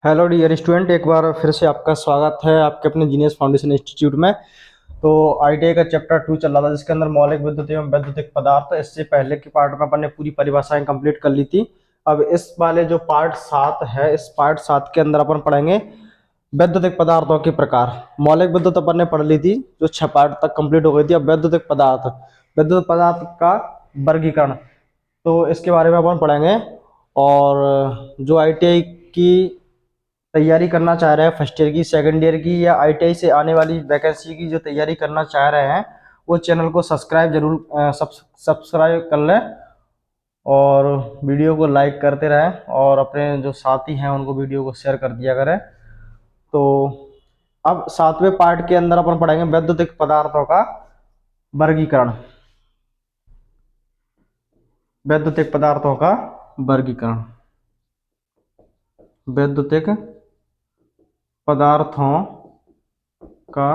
Hello dear student, एक बार फिर से आपका स्वागत है आपके अपने जीनियस फाउंडेशन इंस्टीट्यूट में। तो आईटीआई का चैप्टर 2 चल रहा था जिसके अंदर मौलिक विद्युत एवं वैद्युतिक पदार्थ। इससे पहले के पार्ट में अपन ने पूरी परिभाषाएं कंप्लीट कर ली थी। अब इस वाले जो पार्ट 7 है, इस पार्ट 7 के अंदर अपन पढ़ेंगे वैद्युतिक पदार्थों के प्रकार। मौलिक विद्युत अपन ने पढ़ ली थी, जो 6 पार्ट तक कंप्लीट हो गई थी। अब वैद्युतिक पदार्थ का वर्गीकरण, तो इसके बारे में अपन पढ़ेंगे। और जो आईटीआई की तैयारी करना चाह रहे हैं, फर्स्ट ईयर की, सेकंड ईयर की, या आईटीआई से आने वाली वैकेंसी की जो तैयारी करना चाह रहे हैं, वो चैनल को सब्सक्राइब जरूर सब्सक्राइब कर लें और वीडियो को लाइक करते रहें और अपने जो साथी हैं उनको वीडियो को शेयर कर दिया करें। तो अब 7वें पार्ट के अंदर अपन पढ़ेंगे वैद्युतिक पदार्थों का वर्गीकरण। वैद्युतिक पदार्थों का वर्गीकरण, वैद्युतिक पदार्थों का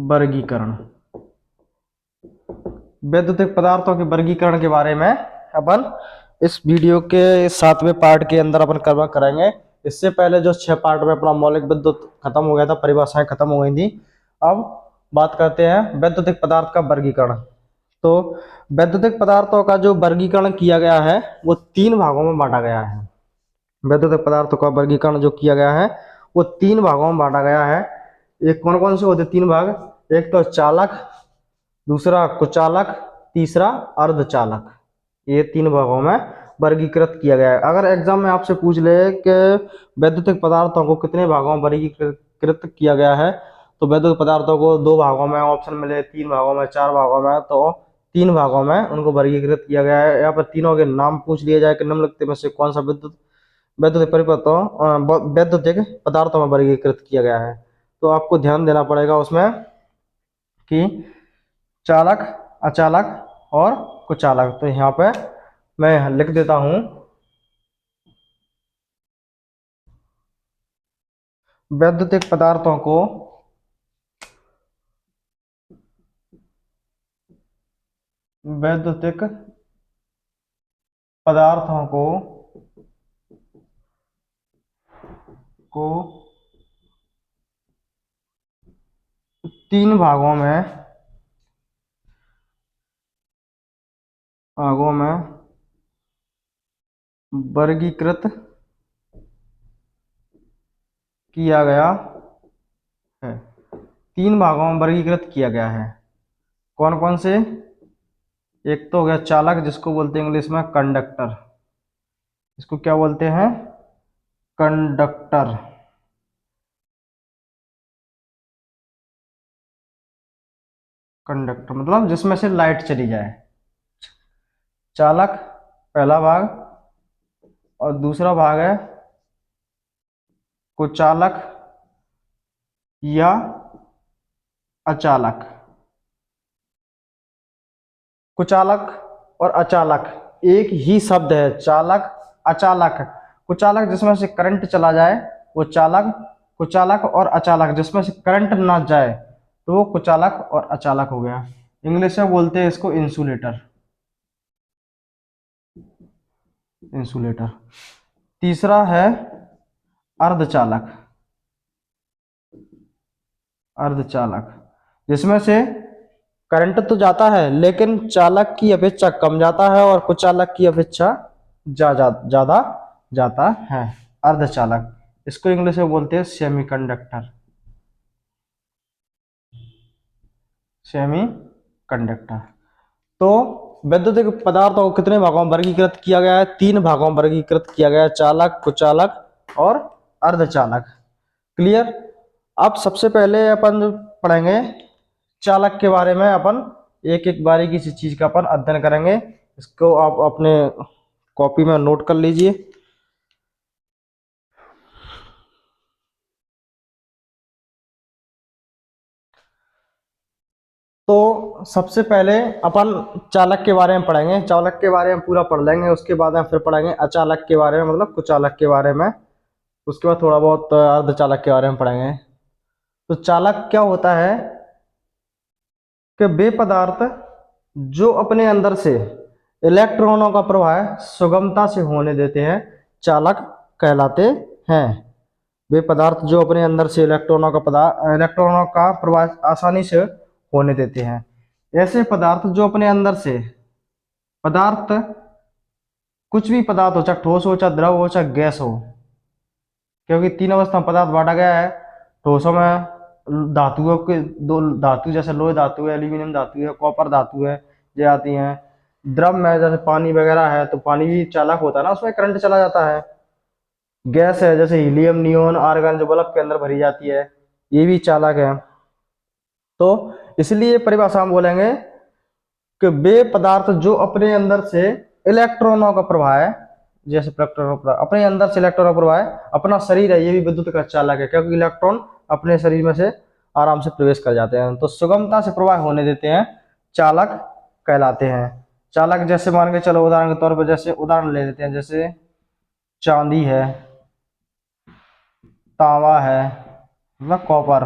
वर्गीकरण। वैद्युतिक पदार्थों के वर्गीकरण के बारे में अपन इस वीडियो के 7वें पार्ट के अंदर अपन करेंगे। इससे पहले जो 6 पार्ट में अपना मौलिक विद्युत खत्म हो गया था, परिभाषाएं खत्म हो गई थी। अब बात करते हैं वैद्युतिक पदार्थ का वर्गीकरण। तो वैद्युतिक पदार्थों का जो वर्गीकरण किया गया है वो 3 भागों में बांटा गया है। वैद्युतिक पदार्थों का वर्गीकरण जो किया गया है वो 3 भागों में बांटा गया है। एक कौन कौन से होते 3 भाग? एक तो चालक, दूसरा कुचालक, तीसरा अर्धचालक। ये 3 भागों में वर्गीकृत किया गया है। अगर एग्जाम में आपसे पूछ ले कि वैद्युतिक पदार्थों को कितने भागों में वर्गीकृत किया गया है, तो वैद्युतिक पदार्थों को 2 भागों में ऑप्शन मिले, 3 भागों में, 4 भागों में, तो 3 भागों में उनको वर्गीकृत किया गया है। यहाँ पर तीनों के नाम पूछ लिए जाए कि निम्नलिखित में से कौन सा वैद्युतिक पदार्थों में वर्गीकृत किया गया है। तो आपको ध्यान देना पड़ेगा उसमें कि चालक, अचालक और कुचालक। तो यहाँ पे मैं लिख देता हूं, वैद्युतिक पदार्थों को वैद्युतिक पदार्थों को 3 भागों में वर्गीकृत किया गया है। 3 भागों में वर्गीकृत किया गया है। कौन कौन से? एक तो हो गया चालक, जिसको बोलते हैं इंग्लिश में कंडक्टर। इसको क्या बोलते हैं? कंडक्टर। कंडक्टर मतलब जिसमें से लाइट चली जाए। चालक पहला भाग, और दूसरा भाग है कुचालक या अचालक। कुचालक और अचालक एक ही शब्द है, चालक, अचालक। कुचालक जिसमें से करंट चला जाए वो चालक, कुचालक और अचालक जिसमें से करंट ना जाए तो वो कुचालक और अचालक हो गया। इंग्लिश में बोलते हैं इसको इंसुलेटर। इंसुलेटर। तीसरा है अर्धचालक। अर्धचालक जिसमें से करंट तो जाता है लेकिन चालक की अपेक्षा कम जाता है और कुचालक की अपेक्षा ज्यादा जाता है। अर्धचालक, इसको इंग्लिश में बोलते हैं सेमीकंडक्टर। सेमीकंडक्टर। तो वैद्युतिक पदार्थों को कितने भागों में वर्गीकृत किया गया है? 3 भागों में वर्गीकृत किया गया है, चालक, कुचालक और अर्धचालक। क्लियर? अब सबसे पहले अपन पढ़ेंगे चालक के बारे में। अपन एक एक बारी किसी चीज का अपन अध्ययन करेंगे। इसको आप अपने कॉपी में नोट कर लीजिए। तो सबसे पहले अपन चालक के बारे में पढ़ेंगे। चालक के बारे में पूरा पढ़ लेंगे, उसके बाद हम फिर पढ़ेंगे अचालक के बारे में, मतलब कुचालक के बारे में। उसके बाद थोड़ा बहुत अर्धचालक के बारे में पढ़ेंगे। तो चालक क्या होता है कि वे पदार्थ जो अपने अंदर से इलेक्ट्रॉनों का प्रवाह सुगमता से होने देते हैं, चालक कहलाते हैं। वे पदार्थ जो अपने अंदर से इलेक्ट्रॉनों का प्रवाह आसानी से होने देते हैं। ऐसे पदार्थ जो अपने अंदर से पदार्थ, कुछ भी पदार्थ हो, चाहे ठोस हो, चाहे द्रव हो, चाहे गैस हो, क्योंकि तीन अवस्था में पदार्थ बांटा गया है। ठोसों में धातुओं के दो धातु, जैसे लोहे धातु है, एल्यूमिनियम धातु है, कॉपर धातु है, ये आती हैं। द्रव में जैसे पानी वगैरह है, तो पानी भी चालक होता है ना, उसमें करंट चला जाता है। गैस है जैसे हीलियम, नियोन, आर्गन, जो बल्ब के अंदर भरी जाती है, ये भी चालक है। तो इसलिए परिभाषा हम बोलेंगे कि वे पदार्थ जो अपने अंदर से इलेक्ट्रॉनों का प्रवाह है, जैसे अपने अंदर से इलेक्ट्रॉनों का प्रवाह है, अपना शरीर है, ये भी विद्युत का चालक है, क्योंकि इलेक्ट्रॉन अपने शरीर में से आराम से प्रवेश कर जाते हैं, तो सुगमता से प्रवाह होने देते हैं, चालक कहलाते हैं। चालक जैसे मान के चलो, उदाहरण के तौर पर जैसे उदाहरण ले लेते हैं, जैसे चांदी है, तांबा है, मतलब कॉपर,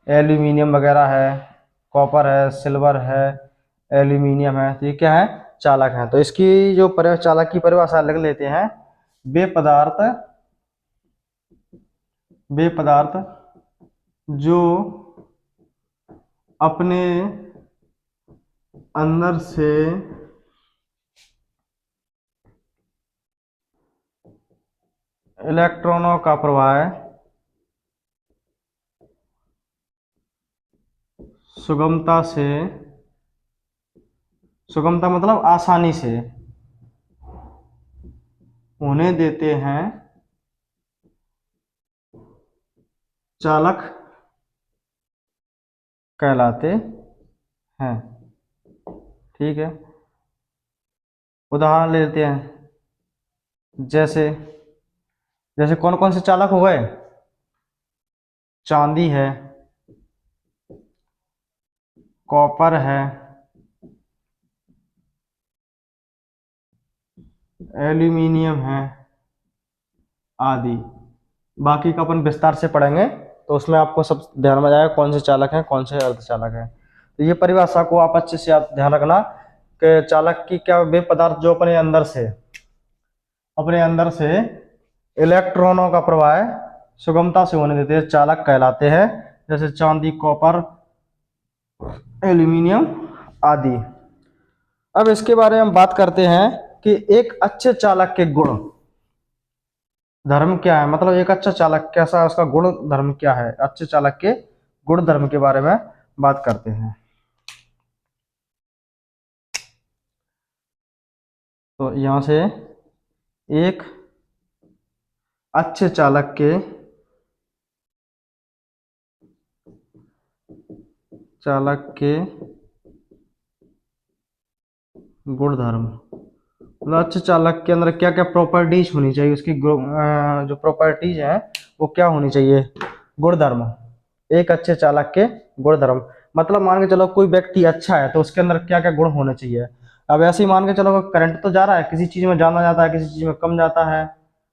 एल्यूमिनियम वगैरह है, कॉपर है, सिल्वर है, एल्यूमिनियम है, तो ये क्या है, चालक है। तो इसकी जो चालक की परिभाषा लग लेते हैं, वे पदार्थ जो अपने अंदर से इलेक्ट्रॉनों का प्रवाह सुगमता मतलब आसानी से होने देते हैं, चालक कहलाते हैं। ठीक है, उदाहरण लेते हैं, जैसे जैसे कौन कौन से चालक हो गए, चांदी है, कॉपर है, एल्यूमिनियम है, आदि। बाकी का अपन विस्तार से पढ़ेंगे, तो उसमें आपको सब ध्यान में आएगा कौन से चालक हैं, कौन से अर्धचालक हैं। तो ये परिभाषा को आप अच्छे से आप ध्यान रखना कि चालक की क्या, वे पदार्थ जो अपने अंदर से इलेक्ट्रॉनों का प्रवाह सुगमता से होने देते हैं, चालक कहलाते हैं, जैसे चांदी, कॉपर, एल्यूमिनियम आदि। अब इसके बारे में हम बात करते हैं कि एक अच्छे चालक के गुण धर्म क्या है, मतलब एक अच्छा चालक कैसा है, उसका गुण धर्म क्या है, अच्छे चालक के गुण धर्म के बारे में बात करते हैं। तो यहां से एक अच्छे चालक के गुण धर्म, मतलब अच्छे चालक के अंदर क्या क्या प्रॉपर्टीज होनी चाहिए, उसकी जो प्रॉपर्टीज है वो क्या होनी चाहिए, गुण धर्म। एक अच्छे चालक के गुण धर्म मतलब मान के चलो कोई व्यक्ति अच्छा है तो उसके अंदर क्या क्या गुण होने चाहिए। अब ऐसे ही मान के चलो करंट तो जा रहा है, किसी चीज में जाना जाता है, किसी चीज में कम जाता है,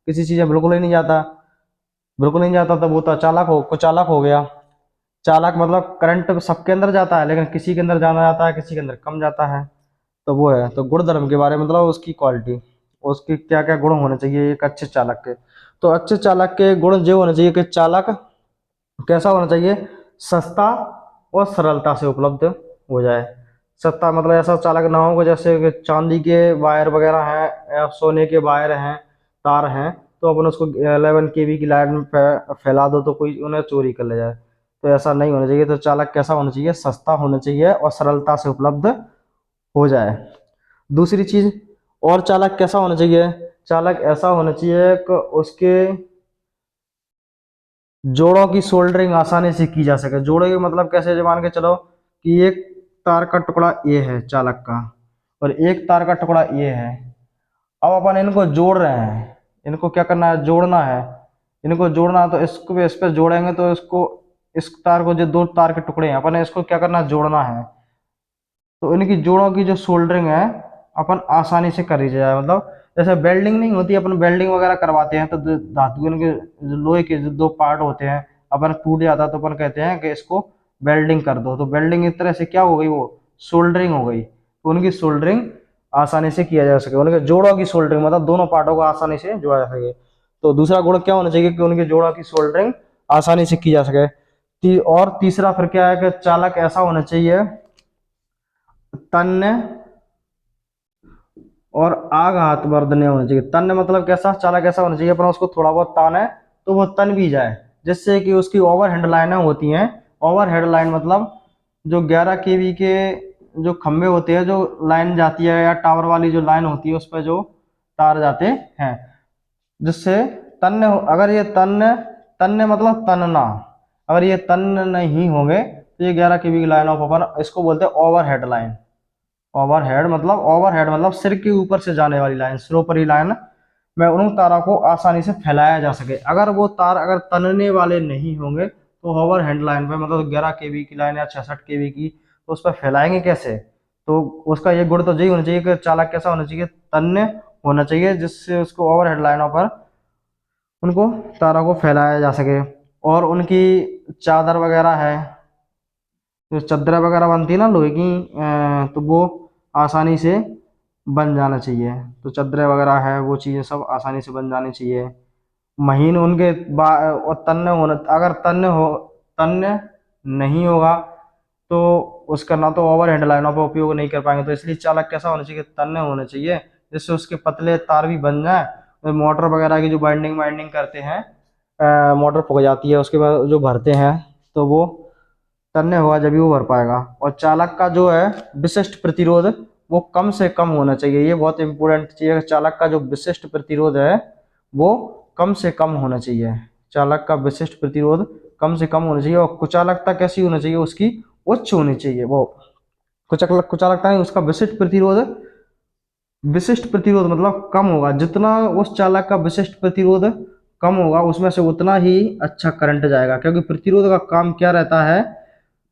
किसी चीज में बिल्कुल ही नहीं जाता, तो वो तो चालक हो गया। चालक मतलब करंट सबके अंदर जाता है, लेकिन किसी के अंदर जाना जाता है, किसी के अंदर कम जाता है, तो वो है। तो गुण धर्म के बारे में मतलब उसकी क्वालिटी, उसकी क्या क्या गुण होने चाहिए एक अच्छे चालक के। तो अच्छे चालक के गुण जो होने चाहिए कि चालक कैसा होना चाहिए, सस्ता और सरलता से उपलब्ध हो जाए। सस्ता मतलब ऐसा चालक ना हो जैसे कि चांदी के वायर वगैरह हैं या सोने के वायर हैं, तार हैं, तो अपन उसको 11 kV की लाइन में फैला दो तो कोई उन्हें चोरी कर ले जाए, तो ऐसा नहीं होना चाहिए। तो चालक कैसा होना चाहिए, सस्ता होना चाहिए और सरलता से उपलब्ध हो जाए। दूसरी चीज, और चालक कैसा होना चाहिए, चालक ऐसा होना चाहिए कि उसके जोड़ों की सोल्डरिंग आसानी से की जा सके। जोड़ों की मतलब कैसे, जो मान के चलो कि एक तार का टुकड़ा ये है चालक का, और एक तार का टुकड़ा ये है। अब अपन इनको जोड़ रहे हैं, इनको क्या करना है, जोड़ना है। इनको जोड़ना है तो इसको भी इस पर जोड़ेंगे, तो इसको, इस तार को, जो दो तार के टुकड़े हैं, अपन इसको क्या करना है, जोड़ना है। तो इनकी जोड़ों की जो सोल्डरिंग है अपन आसानी से कर ही जाए। मतलब जैसे वेल्डिंग नहीं होती, अपन वेल्डिंग वगैरह करवाते हैं तो धातु के लोहे के जो दो पार्ट होते हैं अपन टूट जाता है, तो अपन कहते हैं कि इसको वेल्डिंग कर दो। तो वेल्डिंग एक तरह से क्या हो गई, वो सोल्डरिंग हो गई। तो उनकी सोल्डरिंग आसानी से किया जा सके, उनके जोड़ों की सोल्डरिंग मतलब दोनों पार्टों को आसानी से जोड़ा जा सके। तो दूसरा गुण क्या होना चाहिए कि उनके जोड़ों की सोल्डरिंग आसानी से की जा सके। और तीसरा फिर क्या है कि चालक ऐसा होना चाहिए तन्य और आघात वर्धनीय होना चाहिए। तन्य मतलब कैसा, चालक ऐसा होना चाहिए अपना उसको थोड़ा बहुत तान है तो वो तन भी जाए, जिससे कि उसकी ओवरहेड लाइनें होती हैं। ओवरहेड लाइन मतलब जो 11 केवी के जो खंभे होते हैं, जो लाइन जाती है या टावर वाली जो लाइन होती है उस पर जो तार जाते हैं, जिससे तन्य अगर ये तन्य तन्य मतलब तनना, अगर ये तन्य नहीं होंगे तो ये 11 केवी की लाइन ऑफ अपन इसको बोलते हैं ओवरहेड लाइन। ओवरहेड मतलब सिर के ऊपर से जाने वाली लाइन, सिरोपरि लाइन में उन तारों को आसानी से फैलाया जा सके। अगर वो तार अगर तनने वाले नहीं होंगे तो ओवरहेड लाइन पे मतलब 11 केवी की लाइन या 66 केवी की, तो उस पर फैलाएंगे कैसे। तो उसका ये गुण तो यही होना चाहिए कि चालक कैसा होना चाहिए, तन्य होना चाहिए, जिससे उसको ओवरहेड लाइनों पर उनको तारों को फैलाया जा सके। और उनकी चादर वगैरह है, जो चादर वगैरह बनती है ना लोहे की, तो वो आसानी से बन जाना चाहिए। तो चादरें वगैरह है वो चीज़ें सब आसानी से बन जानी चाहिए। महीन उनके और तन्य होना, अगर तन्य नहीं होगा तो उसका ना तो ओवरहेड लाइनों पर उपयोग नहीं कर पाएंगे। तो इसलिए चालक कैसा होना चाहिए, तन्य होना चाहिए, जिससे उसके पतले तार भी बन जाए। मोटर वगैरह की जो बाइंडिंग वाइंडिंग करते हैं, मोटर फूक जाती है उसके बाद जो भरते हैं, तो वो तन्य होगा जब भी वो भर पाएगा। और चालक का जो है विशिष्ट प्रतिरोध वो कम से कम होना चाहिए, ये बहुत इंपॉर्टेंट चीज है। चालक का जो विशिष्ट प्रतिरोध है वो कम से कम होना चाहिए। चालक का विशिष्ट प्रतिरोध कम से कम होना चाहिए। और कुचालकता कैसी होनी चाहिए, उसकी उच्च होनी चाहिए। वो कुचालकता नहीं, उसका विशिष्ट प्रतिरोध मतलब कम होगा। जितना उस चालक का विशिष्ट प्रतिरोध कम होगा उसमें से उतना ही अच्छा करंट जाएगा, क्योंकि प्रतिरोध का काम क्या रहता है,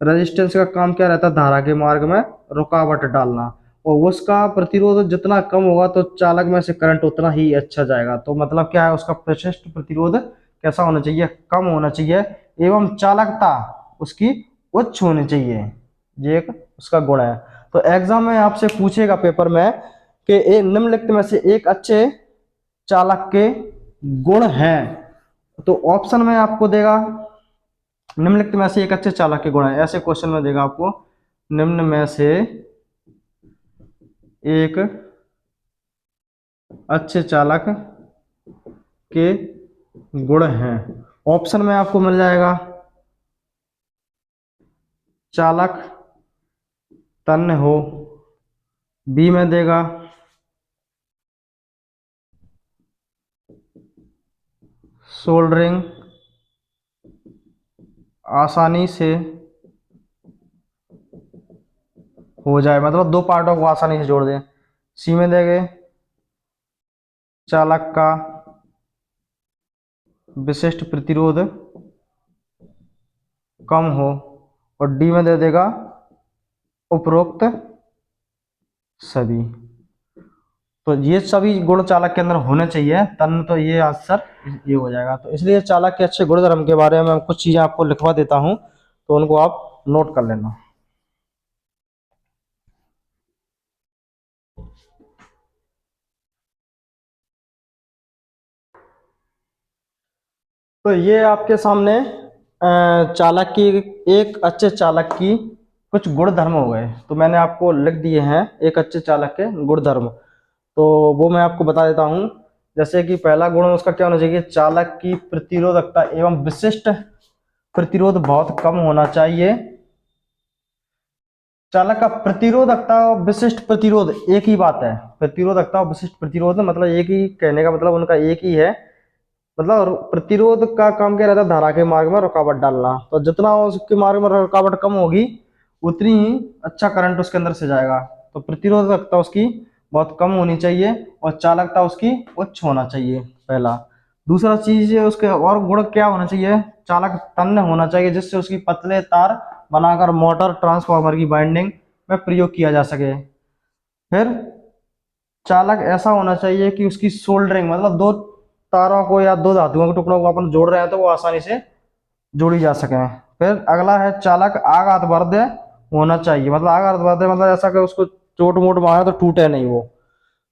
रेजिस्टेंस का काम क्या रहता है, धारा के मार्ग में रुकावट डालना। और उसका प्रतिरोध जितना कम होगा तो चालक में से करंट उतना ही अच्छा जाएगा। तो मतलब क्या है, उसका विशिष्ट प्रतिरोध कैसा होना चाहिए, कम होना चाहिए, एवं चालकता उसकी उच्च होनी चाहिए। ये एक उसका गुण है। तो एग्जाम में आपसे पूछेगा पेपर में कि निम्नलिखित में से एक अच्छे चालक के गुण हैं, तो ऑप्शन में आपको देगा निम्नलिखित में से एक अच्छे चालक के गुण है, ऐसे क्वेश्चन में देगा आपको निम्न में से एक अच्छे चालक के गुण हैं। ऑप्शन में आपको मिल जाएगा चालक तन्य हो, बी में देगा सोल्डरिंग आसानी से हो जाए, मतलब दो पार्टों को आसानी से जोड़ दें। सी में देंगे चालक का विशिष्ट प्रतिरोध कम हो, और डी में दे देगा उपरोक्त सभी। तो ये सभी गुण चालक के अंदर होने चाहिए, तन तो ये आंसर ये हो जाएगा। तो इसलिए चालक के अच्छे गुण धर्म के बारे में कुछ चीजें आपको लिखवा देता हूं, तो उनको आप नोट कर लेना। तो ये आपके सामने चालक की, एक अच्छे चालक की कुछ गुण धर्म हो गए, तो मैंने आपको लिख दिए हैं एक अच्छे चालक के गुण धर्म। तो वो मैं आपको बता देता हूं। जैसे कि पहला गुण उसका क्या होना चाहिए, चालक की प्रतिरोधकता एवं विशिष्ट प्रतिरोध बहुत कम होना चाहिए। चालक का प्रतिरोधकता और विशिष्ट प्रतिरोध एक ही बात है। प्रतिरोधकता और विशिष्ट प्रतिरोध मतलब एक ही, कहने का मतलब उनका एक ही है। मतलब प्रतिरोध का काम क्या रहता है, धारा के मार्ग में रुकावट डालना। तो जितना उसके मार्ग में रुकावट कम होगी उतनी ही अच्छा करंट उसके अंदर से जाएगा। तो प्रतिरोधकता उसकी बहुत कम होनी चाहिए और चालकता उसकी उच्च होना चाहिए, पहला। दूसरा चीज है उसके और गुण क्या होना चाहिए, चालक तन्य होना चाहिए, जिससे उसकी पतले तार बनाकर मोटर ट्रांसफार्मर की बाइंडिंग में प्रयोग किया जा सके। फिर चालक ऐसा होना चाहिए कि उसकी सोल्डरिंग मतलब दो तारों को या दो धातुओं के टुकड़ों को अपन जोड़ रहे हैं तो वो आसानी से जोड़ी जा सके। फिर अगला है चालक आघात वर्ध होना चाहिए। मतलब आघात वर्ध मतलब ऐसा कि उसको चोट मोट मारे तो टूटे नहीं वो।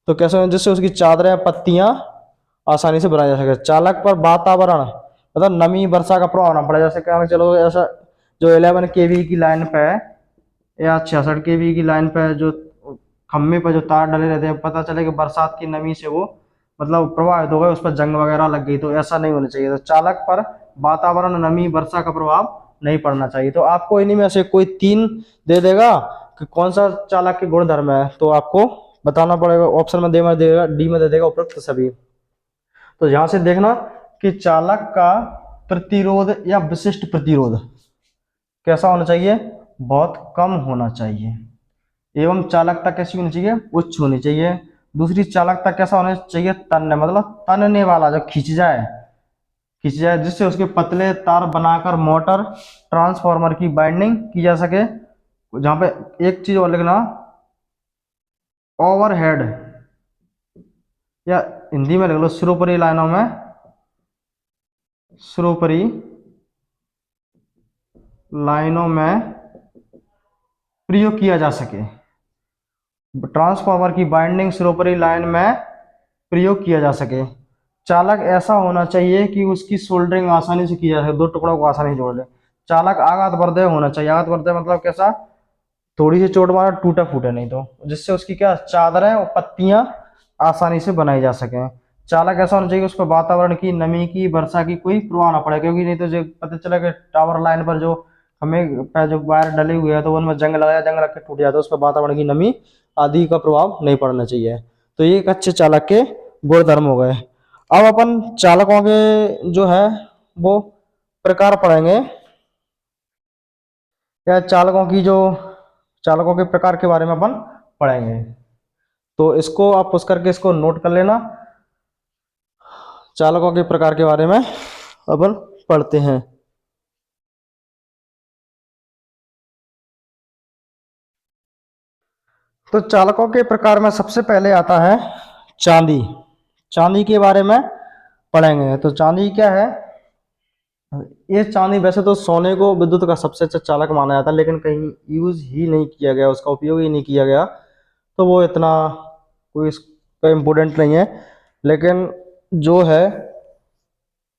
तो कैसे होना, जिससे उसकी चादरें पत्तियां आसानी से बनाई जा सके। चालक पर वातावरण मतलब नमी वर्षा का प्रभाव ना पड़े। जैसे क्या चलो ऐसा जो 11 kV की लाइन पे है या 66 kV की लाइन पे जो खम्भे पर जो तार डले रहते हैं, पता चले कि बरसात की नमी से वो मतलब प्रभावित हो गए, उस पर जंग वगैरह लग गई, तो ऐसा नहीं होना चाहिए। तो चालक पर वातावरण नमी वर्षा का प्रभाव नहीं पड़ना चाहिए। तो आपको इन्हीं में से कोई 3 दे देगा कि कौन सा चालक के गुण धर्म है, तो आपको बताना पड़ेगा। ऑप्शन में देगा, डी में दे देगा उपरोक्त सभी। तो यहां से देखना कि चालक का प्रतिरोध या विशिष्ट प्रतिरोध कैसा होना चाहिए, बहुत कम होना चाहिए। एवं चालकता कैसी होनी चाहिए, उच्च होनी चाहिए। दूसरी, चालकता कैसा होना चाहिए, तन्य मतलब तनने वाला, जो खींच जाए जिससे उसके पतले तार बनाकर मोटर ट्रांसफार्मर की बाइंडिंग की जा सके। जहां पे एक चीज और लिखना, ओवरहेड या हिंदी में लिख लो सिरोपरी लाइनों में, सिरोपरी लाइनों में प्रयोग किया जा सके। ट्रांसफार्मर की बाइंडिंग सिरोपरी लाइन में प्रयोग किया जा सके। चालक ऐसा होना चाहिए कि उसकी सोल्डरिंग आसानी से की जा सके, दो टुकड़ों को आसानी से जोड़ ले। चालक आघात वर्धय होना चाहिए। आघात वर्धय मतलब कैसा, थोड़ी सी चोट मारा टूटा फूटे नहीं, तो जिससे उसकी क्या चादरें और पत्तियां आसानी से बनाई जा सके। चालक ऐसा होना चाहिए उस पर वातावरण की नमी की वर्षा की कोई प्रभाव ना पड़े, क्योंकि नहीं तो जो पता चला कि टावर लाइन पर जो हमें पे जो वायर डले हुए हैं तो उनमें जंग लगाया, जंग लग के टूट जाता है, उस पर वातावरण की नमी आदि का प्रभाव नहीं पड़ना चाहिए। तो ये एक अच्छे चालक के गुण धर्म हो गए। अब अपन चालकों के जो है वो प्रकार पढ़ेंगे, या चालकों के प्रकार के बारे में अपन पढ़ेंगे। तो इसको आप पुश करके इसको नोट कर लेना। चालकों के प्रकार के बारे में अपन पढ़ते हैं। तो चालकों के प्रकार में सबसे पहले आता है चांदी। चांदी के बारे में पढ़ेंगे। तो चांदी क्या है, ये चांदी वैसे तो सोने को विद्युत का सबसे अच्छा चालक माना जाता है, लेकिन कहीं यूज ही नहीं किया गया, उसका उपयोग ही नहीं किया गया, तो वो इतना कोई इसका इम्पोर्टेंट नहीं है। लेकिन जो है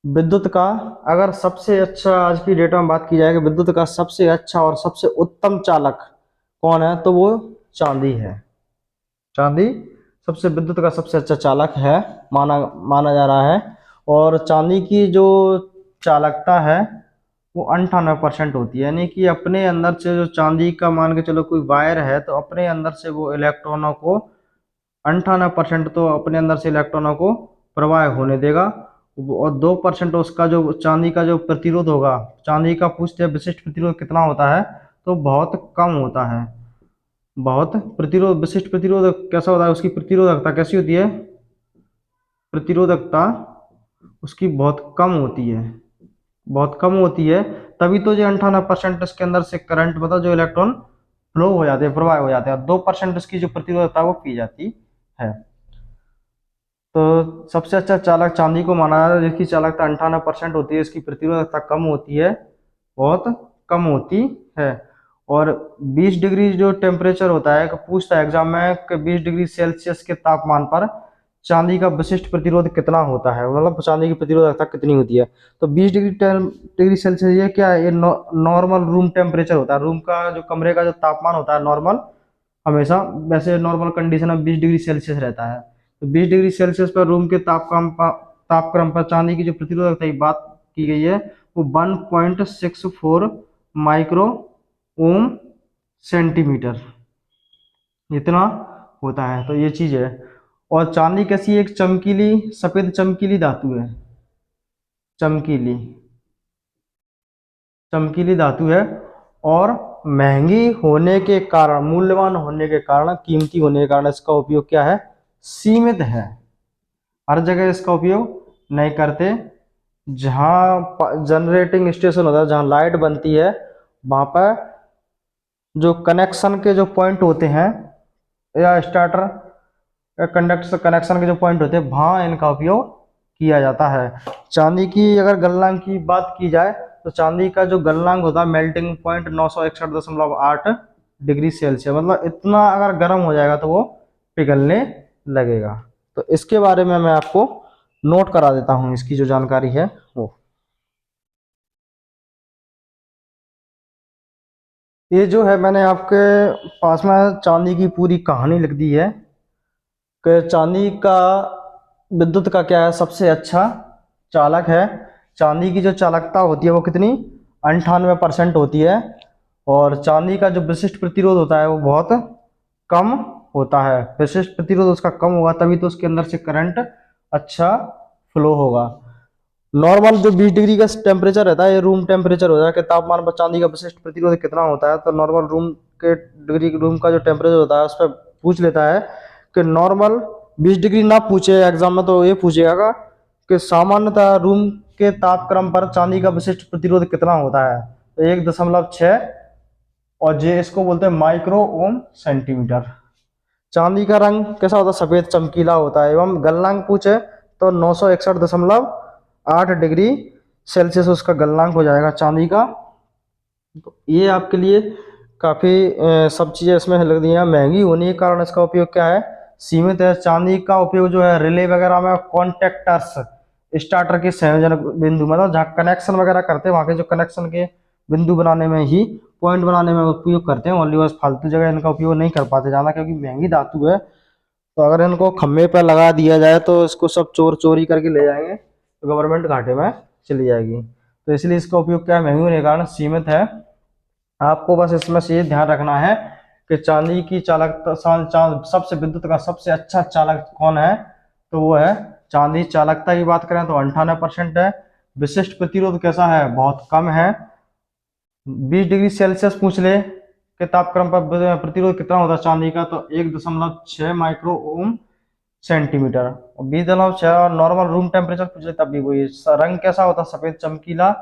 विद्युत का, अगर सबसे अच्छा आज की डेट में बात की जाए कि विद्युत का सबसे अच्छा और सबसे उत्तम चालक कौन है, तो वो चांदी है। चांदी सबसे विद्युत का सबसे अच्छा चालक है, माना माना जा रहा है। और चांदी की जो चालकता है वो 98% होती है, यानी कि अपने अंदर से जो चांदी का मान के चलो कोई वायर है, तो अपने अंदर से वो इलेक्ट्रॉनों को 98% तो अपने अंदर से इलेक्ट्रॉनों को प्रवाह होने देगा। और 2% उसका जो चांदी का जो प्रतिरोध होगा, चांदी का पूछते हैं विशिष्ट प्रतिरोध कितना होता है, तो बहुत कम होता है। बहुत प्रतिरोध, विशिष्ट प्रतिरोध कैसा होता है, उसकी प्रतिरोधकता कैसी होती है, प्रतिरोधकता उसकी बहुत कम होती है, बहुत कम होती है। तभी तो जो 98% इसके अंदर से करंट मतलब जो इलेक्ट्रॉन फ्लो हो जाते हैं, प्रवाह हो जाते हैं, 2% इसकी जो प्रतिरोधकता है वो पी जाती है। तो सबसे अच्छा चालक चांदी को माना जाता है, जिसकी चालकता 98% होती है, इसकी प्रतिरोधकता कम होती है, बहुत कम होती है। और 20 डिग्री जो टेम्परेचर होता है, पूछता है एग्जाम में कि 20 डिग्री सेल्सियस के तापमान पर चांदी का विशिष्ट प्रतिरोध कितना होता है, मतलब चांदी की प्रतिरोधकता कितनी होती है। तो 20 डिग्री सेल्सियस ये क्या है, ये नॉर्मल रूम टेम्परेचर होता है। रूम का जो कमरे का जो तापमान होता है नॉर्मल, हमेशा वैसे नॉर्मल कंडीशन में 20 डिग्री सेल्सियस रहता है। तो 20 डिग्री सेल्सियस पर रूम के तापक्रम पर चांदी की जो प्रतिरोधकता की बात की गई है वो 1.64 माइक्रो ओम सेंटीमीटर इतना होता है। तो ये चीज है। और चांदी कैसी एक चमकीली, सफेद चमकीली धातु है, चमकीली चमकीली धातु है। और महंगी होने के कारण, मूल्यवान होने के कारण, कीमती होने के कारण इसका उपयोग क्या है, सीमित है। हर जगह इसका उपयोग नहीं करते। जहाँ जनरेटिंग स्टेशन होता है, जहाँ लाइट बनती है, वहाँ पर जो कनेक्शन के जो पॉइंट होते हैं या स्टार्टर या कंडक्टर कनेक्शन के जो पॉइंट होते हैं, वहाँ इनका उपयोग किया जाता है। चांदी की अगर गलनांक की बात की जाए, तो चांदी का जो गलनांक होता है मेल्टिंग पॉइंट 961.8 डिग्री सेल्सियस, मतलब इतना अगर गर्म हो जाएगा तो वो पिघलने लगेगा। तो इसके बारे में मैं आपको नोट करा देता हूँ, इसकी जो जानकारी है वो। ये जो है मैंने आपके पास में चांदी की पूरी कहानी लिख दी है कि चांदी का विद्युत का क्या है सबसे अच्छा चालक है। चांदी की जो चालकता होती है वो कितनी 98% होती है। और चांदी का जो विशिष्ट प्रतिरोध होता है वो बहुत कम होता है। विशिष्ट प्रतिरोध उसका कम होगा तभी तो उसके अंदर से करंट अच्छा फ्लो होगा। नॉर्मल जो 20 डिग्री का टेम्परेचर रहता है, ये रूम टेम्परेचर होता है कि तापमान पर चांदी का विशिष्ट प्रतिरोध कितना होता है। तो नॉर्मल रूम के डिग्री रूम का जो टेम्परेचर होता है उस पर पूछ लेता है कि नॉर्मल 20 डिग्री ना पूछे एग्जाम में तो ये पूछेगा कि सामान्यतः रूम के तापक्रम पर चांदी का विशिष्ट प्रतिरोध कितना होता है। तो 1.6, और जे इसको बोलते हैं माइक्रो ओम सेंटीमीटर। चांदी का रंग कैसा होता है, सफेद चमकीला होता है। एवं गलनांक पूछे तो 961.8 डिग्री सेल्सियस उसका गलनांक हो जाएगा चांदी का। तो ये आपके लिए काफ़ी सब चीज़ें इसमें लग दी हैं। महंगी होने के कारण इसका उपयोग क्या है, सीमित है। चांदी का उपयोग जो है रिले वगैरह में, कॉन्टेक्टर्स, स्टार्टर के संयोजन बिंदु, मतलब जहाँ कनेक्शन वगैरह करते हैं वहाँ के जो कनेक्शन के बिंदु बनाने में ही, पॉइंट बनाने में उपयोग करते हैं। ओनली बस फालतू जगह इनका उपयोग नहीं कर पाते ज़्यादा, क्योंकि महंगी धातु है। तो अगर इनको खम्भे पर लगा दिया जाए तो इसको सब चोर चोरी करके ले जाएंगे तो गवर्नमेंट घाटे में चली जाएगी। तो इसलिए इसका उपयोग क्या है, महंगी होने के कारण सीमित है। आपको बस इसमें से ये ध्यान रखना है कि चांदी की चालकता, सबसे विद्युत का सबसे अच्छा चालक कौन है, तो वो है चांदी। चालकता की बात करें तो 98% है। विशिष्ट प्रतिरोध कैसा है, बहुत कम है। 20 डिग्री सेल्सियस पूछ ले कि तापक्रम पर प्रतिरोध कितना होता है चांदी का, तो 1.6 माइक्रो ओम सेंटीमीटर। और 20.6 और नॉर्मल रूम टेम्परेचर पूछ ले तब भी वही। रंग कैसा होता है, सफेद चमकीला।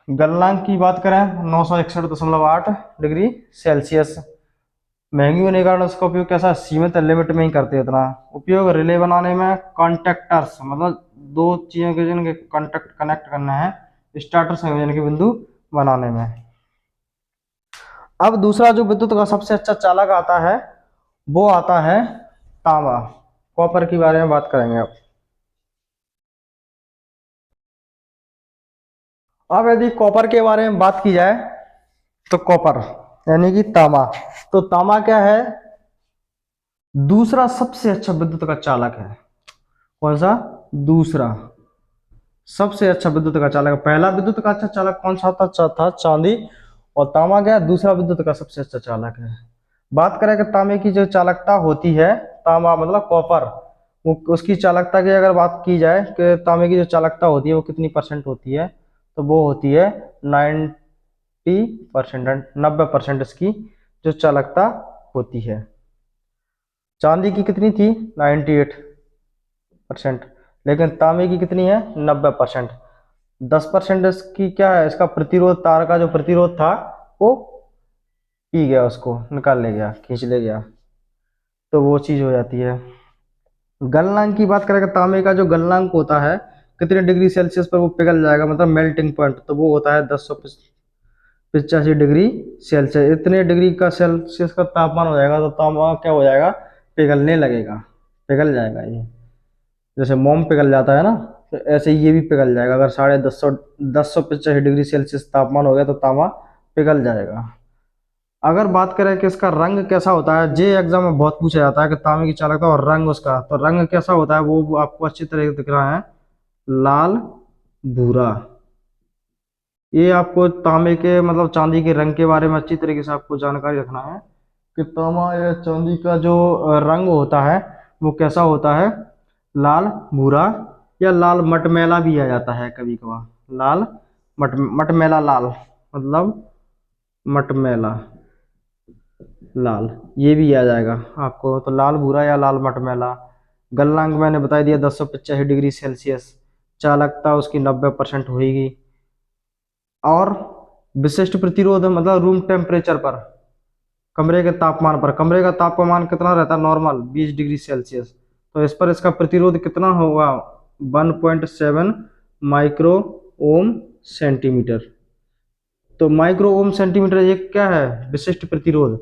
गलनांक की बात करें 961.8 डिग्री सेल्सियस। महंगी होने के कारण उसका उपयोग कैसा, सीमित लिमिट में ही करते हैं इतना उपयोग। रिले बनाने में, कॉन्टेक्टर्स, मतलब दो चीजों के जिनके कॉन्टेक्ट कनेक्ट करना है, स्टार्टर संयोजन के बिंदु बनाने में। अब दूसरा जो विद्युत का सबसे अच्छा चालक आता है वो आता है तांबा। कॉपर के बारे में बात करेंगे अब यदि कॉपर के बारे में बात की जाए तो कॉपर यानी कि तांबा। तो तांबा क्या है, दूसरा सबसे अच्छा विद्युत का चालक है। कौन सा, दूसरा सबसे अच्छा विद्युत का चालक। पहला विद्युत का अच्छा चालक कौन सा था, चांदी। और तांबा क्या है, दूसरा विद्युत का सबसे अच्छा चालक है। बात करें कि तांबे की जो चालकता होती है, तांबा मतलब कॉपर, वो उसकी चालकता की अगर बात की जाए कि तांबे की जो चालकता होती है वो कितनी परसेंट होती है, तो वो होती है 90%, 90% इसकी जो चालकता होती है। चांदी की कितनी थी, 98%, लेकिन तांबे की कितनी है, 90%। 10% इसकी क्या है, इसका प्रतिरोध, तार का जो प्रतिरोध था वो पी गया, उसको निकाल ले गया, खींच ले गया, तो वो चीज हो जाती है। गलनांक की बात करें, तांबे का जो गलनांक होता है, कितने डिग्री सेल्सियस पर वो पिघल जाएगा, मतलब मेल्टिंग पॉइंट, तो वो होता है 1085 डिग्री सेल्सियस। इतने डिग्री का सेल्सियस का तापमान हो जाएगा तो तांबा क्या हो जाएगा, पिघलने लगेगा, पिघल जाएगा। ये जैसे मोम पिघल जाता है ना, तो ऐसे ही ये भी पिघल जाएगा। अगर 1085 डिग्री सेल्सियस तापमान हो गया तो तांबा पिघल जाएगा। अगर बात करें कि इसका रंग कैसा होता है, जे एग्जाम में बहुत पूछा जाता है कि तांबे की चालकता और रंग उसका, तो रंग कैसा होता है वो आपको अच्छी तरह से दिख रहा है, लाल भूरा। ये आपको तांबे के मतलब चांदी के रंग के बारे में अच्छी तरीके से आपको जानकारी रखना है कि तांबा या चांदी का जो रंग होता है वो कैसा होता है, लाल भूरा, या लाल मटमैला भी आ जाता है कभी कभार। लाल मटमैला लाल, मतलब मटमैला लाल, ये भी आ जाएगा आपको। तो लाल भूरा या लाल मटमैला। गलनांक मैंने बता दिया 1085 डिग्री सेल्सियस। चालकता उसकी 90% होगी। और विशिष्ट प्रतिरोध मतलब रूम टेम्परेचर पर, कमरे के तापमान पर, कमरे का तापमान कितना रहता है नॉर्मल 20 डिग्री सेल्सियस, तो इस पर इसका प्रतिरोध कितना होगा, 1.7 माइक्रो ओम सेंटीमीटर। तो माइक्रो ओम सेंटीमीटर ये क्या है, विशिष्ट प्रतिरोध,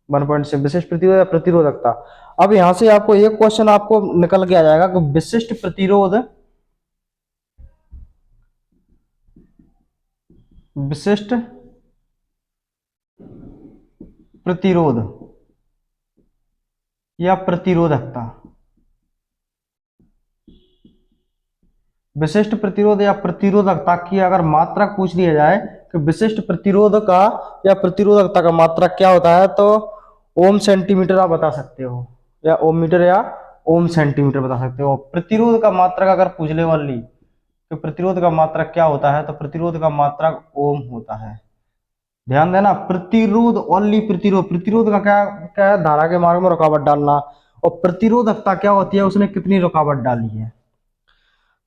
1.6 विशिष्ट प्रतिरोध या प्रतिरोधकता। अब यहां से आपको एक क्वेश्चन आपको निकल के आ जाएगा कि विशिष्ट प्रतिरोध, विशिष्ट प्रतिरोध या प्रतिरोधकता, विशिष्ट प्रतिरोध या प्रतिरोधकता की अगर मात्रक पूछ लिया जाए कि विशिष्ट प्रतिरोध का या प्रतिरोधकता का मात्रक क्या होता है, तो ओम सेंटीमीटर आप बता सकते हो, या ओम मीटर या ओम सेंटीमीटर बता सकते हो। प्रतिरोध का मात्रक अगर पूछ ले वाली तो प्रतिरोध का मात्रक क्या होता है, तो प्रतिरोध का मात्रक ओम होता है। ध्यान देना, प्रतिरोध ओनली प्रतिरोध, प्रतिरोध का क्या क्या है, धारा के मार्ग में रुकावट डालना, और प्रतिरोधकता क्या होती है, उसने कितनी रुकावट डाली है।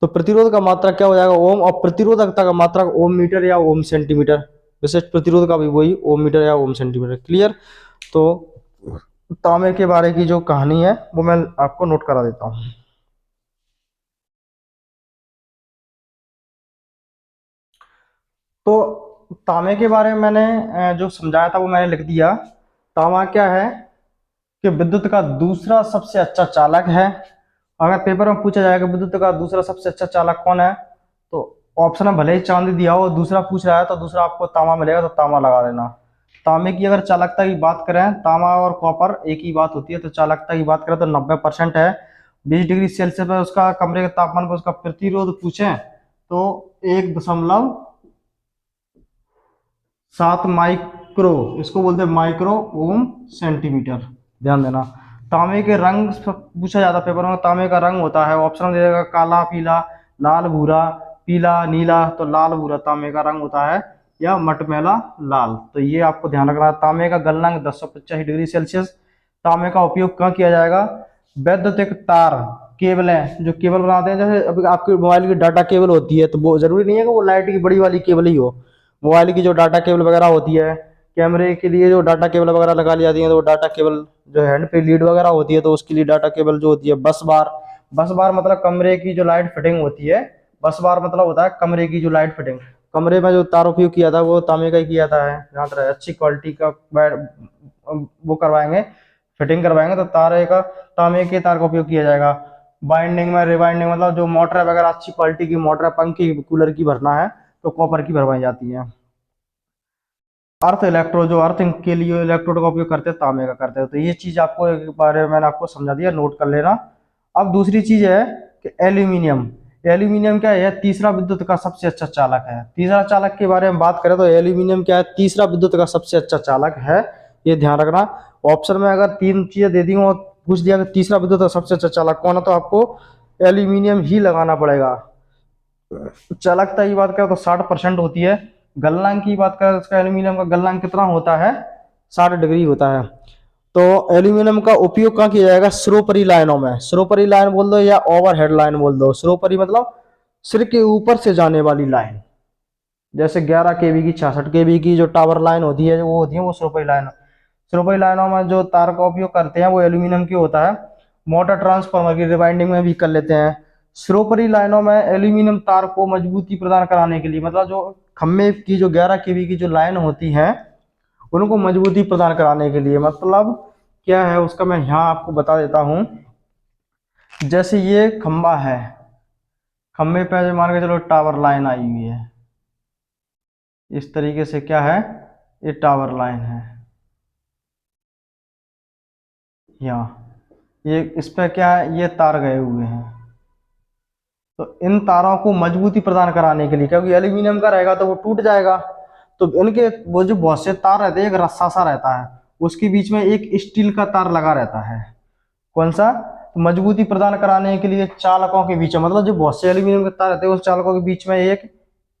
तो प्रतिरोध का मात्रक क्या हो जाएगा, ओम, और प्रतिरोधकता का मात्रक ओम मीटर या ओम सेंटीमीटर। विशिष्ट प्रतिरोध का भी वही ओम मीटर या ओम सेंटीमीटर। क्लियर। तो तांबे के बारे की जो कहानी है वो मैं आपको नोट करा देता हूँ। तो तांबे के बारे में मैंने जो समझाया था वो मैंने लिख दिया। तांबा क्या है कि विद्युत का दूसरा सबसे अच्छा चालक है। अगर पेपर में पूछा जाएगा विद्युत का दूसरा सबसे अच्छा चालक कौन है, तो ऑप्शन में भले ही चांदी दिया हो, दूसरा पूछ रहा है तो दूसरा आपको तांबा मिलेगा, तो तांबा लगा देना। तांबे की अगर चालकता की बात करें, तांबा और कॉपर एक ही बात होती है, तो चालकता की बात करें तो 90% है। 20 डिग्री सेल्सियस पर उसका कमरे के तापमान पर उसका प्रतिरोध पूछें तो 1.7 माइक्रो, इसको बोलते हैं माइक्रो ओम सेंटीमीटर। ध्यान देना। तांबे के रंग पूछा जाता है पेपर में, तांबे का रंग होता है, ऑप्शन दे देगा काला, पीला, लाल, भूरा, पीला, नीला, तो लाल भूरा तांबे का रंग होता है, या मटमैला लाल। तो ये आपको ध्यान रखना है। तांबे का गलनांक 1085 डिग्री सेल्सियस। तांबे का उपयोग कहाँ किया जाएगा, वैद्युतिक तार, केबलें, जो केबल बनाते हैं, जैसे अभी आपके मोबाइल की डाटा केबल होती है, तो वो जरूरी नहीं है कि वो लाइट की बड़ी वाली केबल ही हो। मोबाइल की जो डाटा केबल वगैरह होती है, कैमरे के लिए जो डाटा केबल वगैरह लगा ली जाती है, तो वो डाटा केबल जो हैंड पे लीड वगैरह होती है, तो उसके लिए डाटा केबल जो होती है, बस बार। बस बार मतलब कमरे की जो लाइट फिटिंग होती है, बस बार मतलब होता है कमरे की जो लाइट फिटिंग। कमरे में जो तार उपयोग किया था वो तांबे का ही किया था है, जहाँ तक अच्छी क्वालिटी का वो करवाएंगे, फिटिंग करवाएंगे, तो तारे का तांबे के तार का उपयोग किया जाएगा। बाइंडिंग में रिबाइंडिंग मतलब जो मोटर वगैरह अच्छी क्वालिटी की मोटर, पंखी कूलर की भरना है तो कॉपर की भरवाई जाती है। अर्थ इलेक्ट्रोड, जो अर्थिंग के लिए इलेक्ट्रोड का उपयोग करते हैं, तांबे का करते हैं। तो ये चीज आपको एक बारे में मैंने आपको समझा दिया, नोट कर लेना। अब दूसरी चीज है कि एल्यूमिनियम। एल्यूमिनियम क्या है, तीसरा विद्युत का सबसे अच्छा चालक है। तीसरा चालक के बारे में बात करें तो एल्यूमिनियम क्या है, तीसरा विद्युत का सबसे अच्छा चालक है, ये ध्यान रखना। ऑप्शन में अगर तीन चीजें दे दी और पूछ दिया कि तीसरा विद्युत का सबसे अच्छा चालक कौन है, तो आपको एल्यूमिनियम ही लगाना पड़ेगा। चालकता की बात करें तो 60% होती है। गलनांक की बात करें तो उसका एल्यूमिनियम का गलनांक कितना होता है, 60 डिग्री होता है। तो एल्यूमिनियम का उपयोग कहाँ किया जाएगा, सिरोपरी लाइनों में। सिरोपरी लाइन बोल दो या ओवरहेड लाइन बोल दो। सिरोपरी मतलब सिर के ऊपर से जाने वाली लाइन, जैसे 11 केवी की, 66 केवी की जो टावर लाइन होती है, वो होती है वो सिरोपरी लाइन। सिरोपरी लाइनों में जो तार का उपयोग करते हैं वो एल्यूमिनियम की होता है। मोटर ट्रांसफार्मर की रिवाइंडिंग में भी कर लेते हैं। सिरोपरी लाइनों में एल्यूमिनियम तार को मजबूती प्रदान कराने के लिए, मतलब जो खम्भे की जो 11 केवी की जो लाइन होती है उनको मजबूती प्रदान कराने के लिए, मतलब क्या है उसका मैं यहाँ आपको बता देता हूँ। जैसे ये खंबा है, खंबे पे मान के चलो टावर लाइन आई हुई है, इस तरीके से क्या है, ये टावर लाइन है यहाँ, ये इस पे क्या है, ये तार गए हुए हैं। तो इन तारों को मजबूती प्रदान कराने के लिए, क्योंकि एल्यूमिनियम का रहेगा तो वो टूट जाएगा, तो इनके वो जो बहुत से तार रहते हैं, एक रस्सा सा रहता है, उसके बीच में एक स्टील का तार लगा रहता है। कौन सा, तो मजबूती प्रदान कराने के लिए चालकों के बीच में, मतलब जो बहुत से एल्यूमिनियम के तार रहते हैं उस चालकों के बीच में एक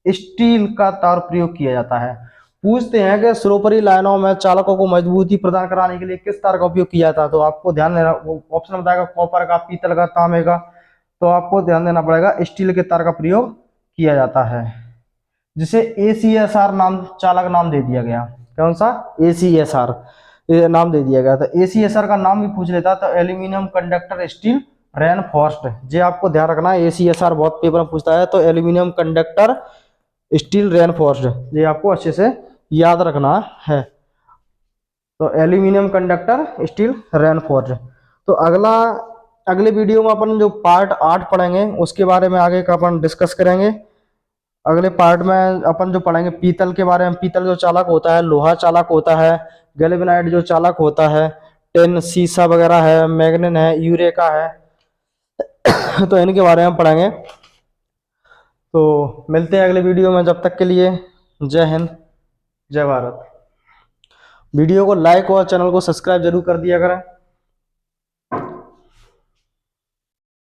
स्टील का तार प्रयोग किया जाता है। पूछते हैं कि सिरोपरी लाइनों में चालकों को मजबूती प्रदान कराने के लिए किस तार का उपयोग किया जाता है, तो आपको ध्यान देना, ऑप्शन बताएगा कॉपर का, पीतल का, तांबे का, तो आपको ध्यान देना पड़ेगा स्टील के तार का प्रयोग किया जाता है, जिसे ACSR नाम, चालक नाम दे दिया गया। कौन सा, ACSR ये नाम दे दिया गया था। ACSR का नाम भी पूछ लेता तो एल्यूमिनियम कंडक्टर स्टील रेनफोर्स्ड, ये आपको ध्यान रखना है। ACSR बहुत पेपर में पूछता है, तो एल्यूमिनियम कंडक्टर स्टील रेनफोर्स्ड, ये आपको अच्छे से याद रखना है। तो एल्यूमिनियम कंडक्टर स्टील रेनफोर्स्ड। तो अगले वीडियो में अपन जो पार्ट 8 पढ़ेंगे उसके बारे में आगे का अपन डिस्कस करेंगे। अगले पार्ट में अपन जो पढ़ेंगे पीतल के बारे में, पीतल जो चालक होता है, लोहा चालक होता है, गैल्वेनाइट जो चालक होता है, टिन सीसा वगैरह है, मैग्नीन है, यूरेका है तो इनके बारे में पढ़ेंगे। तो मिलते हैं अगले वीडियो में, जब तक के लिए जय हिंद, जय भारत। वीडियो को लाइक और चैनल को सब्सक्राइब जरूर कर दिया करें।